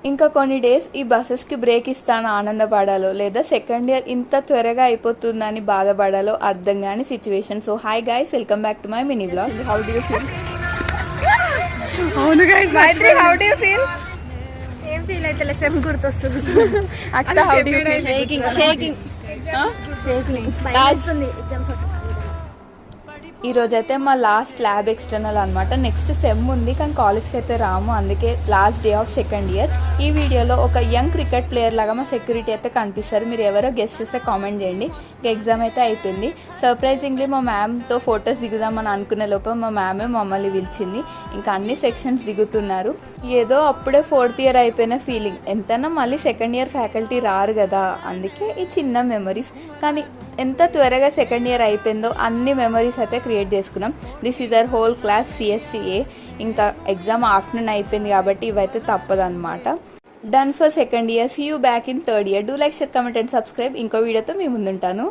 ఇంకా కొన్ని డేస్ ఈ బస్సెస్కి బ్రేక్ ఇస్తాను ఆనందపడాలో లేదా సెకండ్ ఇయర్ ఇంత త్వరగా అయిపోతుందని బాధపడాలో అర్థం కాని situation. So hi guys, welcome back to my mini blog. How do you feel? అవును guys, Maithri how do you feel? ఏం ఫీల్ అయితే సెమ్ గుర్తొస్తుంది. Akshata how do you feel? Shaking ఈ రోజైతే మా లాస్ట్ ల్యాబ్ ఎక్స్టర్నల్ అనమాట. నెక్స్ట్ సెమ్ ఉంది కానీ కాలేజ్కి అయితే రాము, అందుకే last day of second year. ఈ వీడియోలో ఒక యంగ్ క్రికెట్ ప్లేయర్ లాగా మా సెక్యూరిటీ అయితే కనిపిస్తారు. మీరు ఎవరో గెస్ట్ చేస్తే కామెంట్ చేయండి. ఇంకా ఎగ్జామ్ అయితే అయిపోయింది. సర్ప్రైజింగ్లీ మా మ్యామ్తో ఫొటోస్ దిగుదామని అనుకునే లోపల మా మ్యామే మమ్మల్ని పిలిచింది. ఇంకా అన్ని సెక్షన్స్ దిగుతున్నారు. ఏదో అప్పుడే ఫోర్త్ ఇయర్ అయిపోయిన ఫీలింగ్. ఎంతైనా మళ్ళీ సెకండ్ ఇయర్ ఫ్యాకల్టీ రారు కదా, అందుకే ఈ చిన్న మెమరీస్. కానీ ఎంత త్వరగా సెకండ్ ఇయర్ అయిపోయిందో అన్ని మెమరీస్ అయితే క్రియేట్ చేసుకున్నాం. This is our whole class CSCA. ఇంకా ఎగ్జామ్ ఆఫ్టర్నూన్ అయిపోయింది కాబట్టి ఇవైతే తప్పదన్నమాట. Done for second year. See you back in third year. Do like, share, comment and subscribe. ఇంకో వీడియోతో మీ ముందుంటాను.